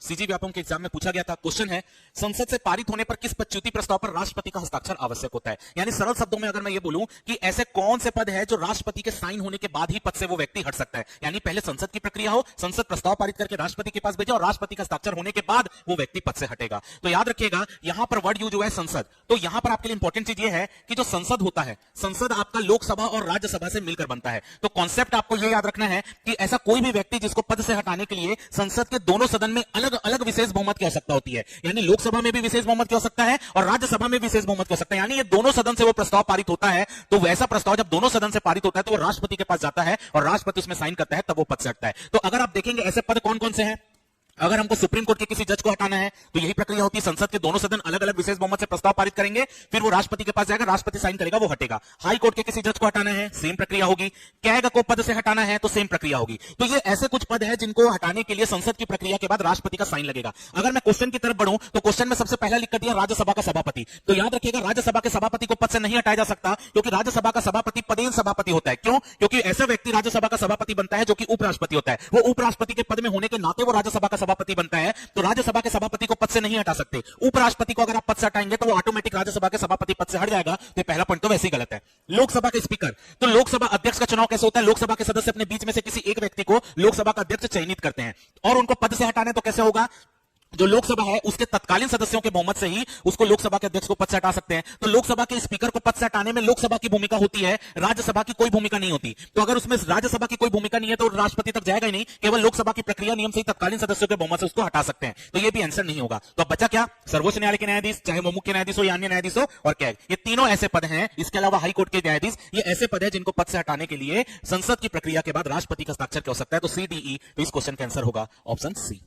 CG Vyapam के exam में पूछा गया था। क्वेश्चन है, संसद से पारित होने पर किस पदच्युति प्रस्ताव पर राष्ट्रपति का हस्ताक्षर आवश्यक होता है। यानी सरल शब्दों में अगर मैं ये बोलूं कि ऐसे कौन से पद है जो राष्ट्रपति के साइन होने के बाद ही पद से वो व्यक्ति हट सकता है। यानी पहले संसद की प्रक्रिया हो, संसद प्रस्ताव पारित करके राष्ट्रपति के पास भेजे और राष्ट्रपति का हस्ताक्षर होने के बाद वो व्यक्ति पद से हटेगा। तो याद रखिएगा, यहां पर वर्ड यूज हुआ है संसद। तो यहां पर आपके लिए इंपॉर्टेंट चीज ये है कि जो संसद होता है, संसद आपका लोकसभा और राज्यसभा से मिलकर बनता है। तो कॉन्सेप्ट आपको यह याद रखना है कि ऐसा कोई भी व्यक्ति जिसको पद से हटाने के लिए संसद के दोनों सदन में अलग अलग विशेष बहुमत की आवश्यकता होती है। यानी लोकसभा में भी विशेष बहुमत की आवश्यकता है और राज्यसभा में विशेष बहुमत की आवश्यकता है। यानी ये दोनों सदन से वो प्रस्ताव पारित होता है। तो वैसा प्रस्ताव जब दोनों सदन से पारित होता है तो वो राष्ट्रपति के पास जाता है और राष्ट्रपति उसमें साइन करता है, तब वो पद से हटता है। तो अगर आप देखेंगे ऐसे पद कौन कौन से हैं, अगर हमको सुप्रीम कोर्ट के किसी जज को हटाना है तो यही प्रक्रिया होती है, संसद के दोनों सदन अलग अलग विशेष बहुमत से प्रस्ताव पारित करेंगे, फिर वो राष्ट्रपति के पास जाएगा, राष्ट्रपति साइन करेगा, वो हटेगा। हाई कोर्ट के किसी जज को हटाना है, सेम प्रक्रिया होगी। कैग को पद से हटाना है तो सेम प्रक्रिया होगी। तो ये ऐसे कुछ पद है जिनको हटाने के लिए संसद की प्रक्रिया के बाद राष्ट्रपति का साइन लगेगा। अगर मैं क्वेश्चन की तरफ बढ़ूं तो क्वेश्चन में सबसे पहला लिख कर दिया राज्यसभा का सभापति। तो याद रखिएगा, राज्यसभा के सभापति को पद से नहीं हटाया जा सकता, क्योंकि राज्यसभा का सभापति पदेन सभापति होता है। क्यों? क्योंकि ऐसा व्यक्ति राज्यसभा का सभापति बनता है जो कि उपराष्ट्रपति होता है। वो उपराष्ट्रपति के पद में होने के नाते वो राज्यसभा का सभापति बनता है। तो राज्यसभा के सभापति को पद से नहीं हटा सकते। उपराष्ट्रपति को अगर आप पद से हटाएंगे तो वो ऑटोमेटिक राज्यसभा के सभापति पद से हट जाएगा। तो पहला पॉइंट तो वैसे ही गलत है। लोकसभा के स्पीकर, तो लोकसभा अध्यक्ष का चुनाव कैसे होता है? लोकसभा के सदस्य अपने बीच में से किसी एक व्यक्ति को लोकसभा का अध्यक्ष चयनित करते हैं और उनको पद से हटाने तो कैसे होगा? जो लोकसभा है उसके तत्कालीन सदस्यों के बहुमत से ही उसको लोकसभा के अध्यक्ष को पद से हटा सकते हैं। तो लोकसभा के स्पीकर को पद से हटाने में लोकसभा की भूमिका होती है, राज्यसभा की कोई भूमिका नहीं होती। तो अगर उसमें राज्यसभा की कोई भूमिका नहीं है तो राष्ट्रपति तक जाएगा ही नहीं, केवल लोकसभा की प्रक्रिया नियम से ही तत्कालीन सदस्यों के बहुमत से उसको हटा सकते हैं। तो ये भी आंसर नहीं होगा। तो अब बचा क्या? सर्वोच्च न्यायालय के न्यायाधीश, चाहे वो मुख्य न्यायाधीश हो या अन्य न्यायाधीश हो, और कैग, ये तीनों ऐसे पद हैं। इसके अलावा हाईकोर्ट के न्यायाधीश, ये ऐसे पद है जिनको पद से हटाने के लिए संसद की प्रक्रिया के बाद राष्ट्रपति का हस्ताक्षर की आवश्यकता है। तो CDE, तो इस क्वेश्चन का आंसर होगा ऑप्शन सी।